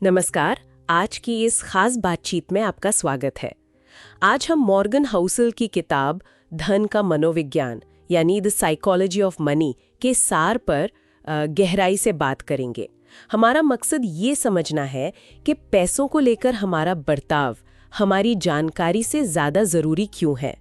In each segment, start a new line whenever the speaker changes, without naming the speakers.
नमस्कार। आज की इस खास बातचीत में आपका स्वागत है। आज हम मॉर्गन हाउसल की किताब धन का मनोविज्ञान यानी द साइकोलॉजी ऑफ मनी के सार पर गहराई से बात करेंगे। हमारा मकसद ये समझना है कि पैसों को लेकर हमारा बर्ताव हमारी जानकारी से ज़्यादा ज़रूरी क्यों है।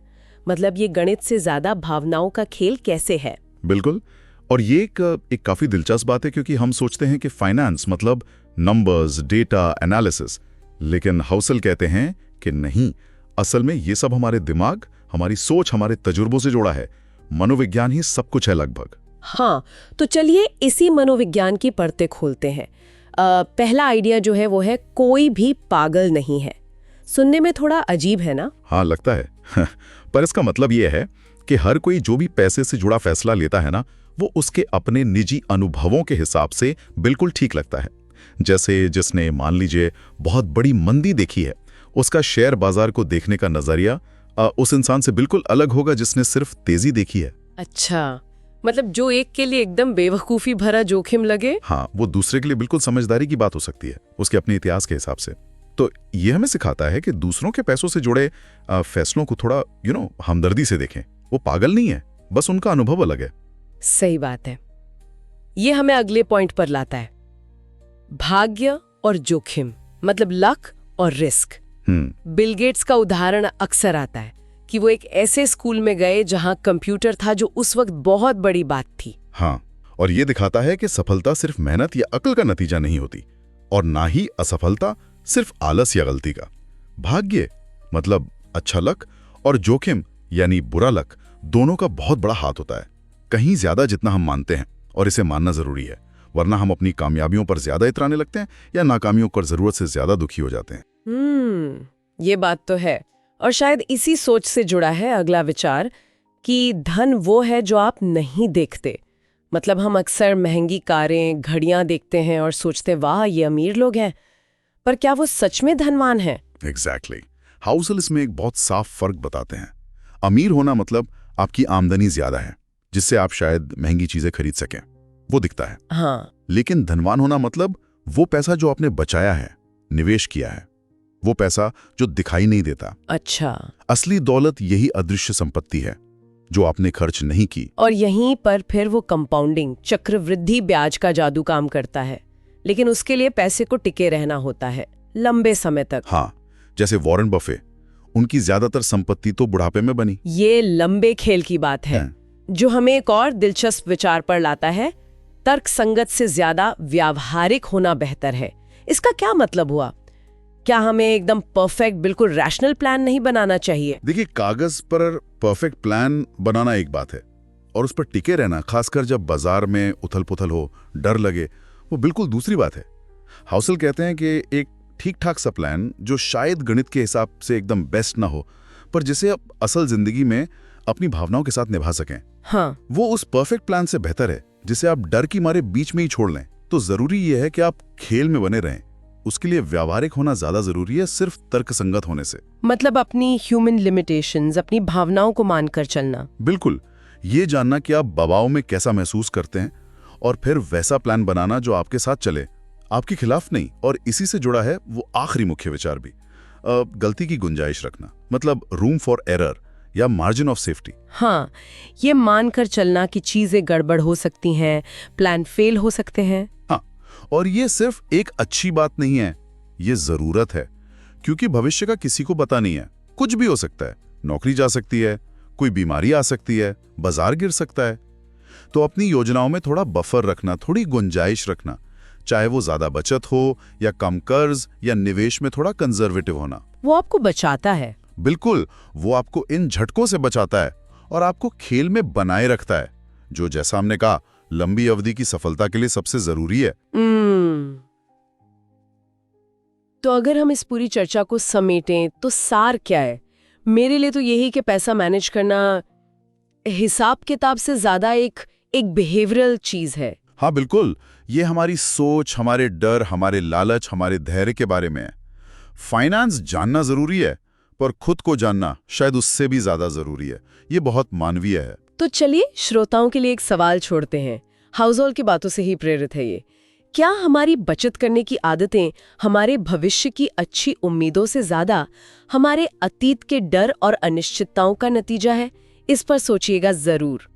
मतलब ये गणित से ज़्यादा भावनाओं का खेल कैसे है।
बिल्कुल। और ये एक काफी दिलचस्प बात है, क्योंकि हम सोचते हैं कि फाइनेंस मतलब नंबर्स, डेटा, एनालिसिस, लेकिन हाउसल कहते हैं कि नहीं, असल में ये सब हमारे दिमाग, हमारी सोच, हमारे तजुर्बों से जुड़ा है। मनोविज्ञान ही सब कुछ है लगभग।
हाँ, तो चलिए इसी मनोविज्ञान की परतें खोलते हैं। पहला आइडिया जो है वो है कोई भी पागल नहीं है। सुनने में थोड़ा अजीब है ना?
हाँ, लगता है पर इसका मतलब ये है कि हर कोई जो भी पैसे से जुड़ा फैसला लेता है ना, वो उसके अपने निजी अनुभवों के हिसाब से बिल्कुल ठीक लगता है। जैसे जिसने मान लीजिए बहुत बड़ी मंदी देखी है, उसका शेयर बाजार को देखने का नजरिया उस इंसान से बिल्कुल अलग होगा जिसने सिर्फ तेजी देखी है।
अच्छा, मतलब जो एक के लिए एकदम बेवकूफ़ी भरा जोखिम लगे,
हाँ, वो दूसरे के लिए बिल्कुल समझदारी की बात हो सकती है, उसके अपने इतिहास के हिसाब से। तो ये हमें सिखाता है कि दूसरों के पैसों से जुड़े फैसलों को थोड़ा हमदर्दी से देखें। वो पागल नहीं है, बस उनका अनुभव अलग है।
सही बात है। ये हमें अगले पॉइंट पर लाता है, भाग्य और जोखिम, मतलब लक और रिस्क। बिल गेट्स का उदाहरण अक्सर आता है कि वो एक ऐसे स्कूल में गए जहां कंप्यूटर था जो उस वक्त बहुत बड़ी बात थी।
हाँ, और ये दिखाता है कि सफलता सिर्फ मेहनत या अक्ल का नतीजा नहीं होती, और ना ही असफलता सिर्फ आलस या गलती का। भाग्य मतलब अच्छा लक, और जोखिम यानी बुरा लक, दोनों का बहुत बड़ा हाथ होता है, कहीं ज्यादा जितना हम मानते हैं, और इसे मानना जरूरी है, वरना हम अपनी कामयाबियों पर ज्यादा इतराने लगते हैं या नाकामियों पर जरूरत से ज्यादा दुखी हो जाते हैं।
ये बात तो है। और शायद इसी सोच से जुड़ा है अगला विचार कि धन वो है जो आप नहीं देखते। मतलब हम अक्सर महंगी कारें, घड़ियां देखते हैं और सोचते वाह ये अमीर लोग हैं, पर क्या वो सच में धनवान हैं?
एग्जैक्टली। हाउसल इसमें एक बहुत साफ फर्क बताते हैं। अमीर होना मतलब आपकी आमदनी ज्यादा है, जिससे आप शायद महंगी चीजें खरीद सकें, वो दिखता है।
हाँ।
लेकिन धनवान होना मतलब वो पैसा जो आपने बचाया है, निवेश किया है, वो पैसा जो दिखाई नहीं देता।
अच्छा।
असली दौलत यही अदृश्य संपत्ति है जो आपने खर्च नहीं की।
और यहीं पर फिर वो कंपाउंडिंग, चक्रवृद्धि ब्याज का जादू काम करता है, लेकिन उसके लिए पैसे को टिके रहना होता है लंबे समय तक।
हाँ, जैसे वॉरेन बफे, उनकी ज्यादातर संपत्ति तो बुढ़ापे में बनी।
ये लंबे खेल की बात है, जो हमें एक और दिलचस्प विचार पर लाता है, तर्क संगत से ज्यादा व्यावहारिक होना बेहतर है। इसका क्या मतलब हुआ? क्या हमें एकदम परफेक्ट, बिल्कुल रैशनल प्लान नहीं बनाना चाहिए?
देखिए, कागज पर परफेक्ट प्लान बनाना एक बात है, और उस पर टिके रहना, खासकर जब बाजार में उथल पुथल हो, डर लगे, वो बिल्कुल दूसरी बात है। हाउसल कहते हैं कि एक ठीक ठाक सा प्लान जो शायद गणित के हिसाब से एकदम बेस्ट ना हो, पर जिसे आप असल जिंदगी में अपनी भावनाओं के साथ निभा सकें,
हाँ,
वो उस परफेक्ट प्लान से बेहतर है जिसे आप डर की मारे बीच में ही छोड़ लें। तो जरूरी यह है कि आप खेल में बने रहें। उसके लिए व्यावहारिक होना ज्यादा जरूरी है सिर्फ तर्कसंगत होने से।
मतलब अपनी ह्यूमन लिमिटेशंस, अपनी भावनाओं को मानकर चलना।
बिल्कुल, ये जानना कि आप दबाव में कैसा महसूस करते हैं, और फिर वैसा प्लान बनाना जो आपके साथ चले, आपके खिलाफ नहीं। और इसी से जुड़ा है वो आखिरी मुख्य विचार भी, गलती की गुंजाइश रखना, मतलब रूम फॉर एरर या मार्जिन ऑफ सेफ्टी।
हाँ, ये मानकर चलना कि चीजें गड़बड़ हो सकती हैं, प्लान फेल हो सकते हैं।
हाँ, और ये सिर्फ एक अच्छी बात नहीं है, ये जरूरत है, क्योंकि भविष्य का किसी को पता नहीं है। कुछ भी हो सकता है, नौकरी जा सकती है, कोई बीमारी आ सकती है, बाजार गिर सकता है। तो अपनी योजनाओं में थोड़ा बफर रखना, थोड़ी गुंजाइश रखना, चाहे वो ज्यादा बचत हो या कम कर्ज, या निवेश में थोड़ा कंजर्वेटिव होना,
वो आपको बचाता है।
बिल्कुल, वो आपको इन झटकों से बचाता है और आपको खेल में बनाए रखता है, जो जैसा हमने कहा लंबी अवधि की सफलता के लिए सबसे जरूरी है।
तो अगर हम इस पूरी चर्चा को समेटें तो सार क्या है? मेरे लिए तो यही कि पैसा मैनेज करना हिसाब किताब से ज्यादा एक बिहेवियरल चीज है।
हाँ बिल्कुल, ये हमारी सोच, हमारे डर, हमारे लालच, हमारे धैर्य के बारे में है। फाइनेंस जानना जरूरी है, पर खुद को जानना शायद उससे भी ज्यादा जरूरी है। ये बहुत मानवीय है।
तो चलिए श्रोताओं के लिए एक सवाल छोड़ते हैं, हाउसहोल्ड की बातों से ही प्रेरित है ये, क्या हमारी बचत करने की आदतें हमारे भविष्य की अच्छी उम्मीदों से ज्यादा हमारे अतीत के डर और अनिश्चितताओं का नतीजा है? इस पर सोचिएगा जरूर।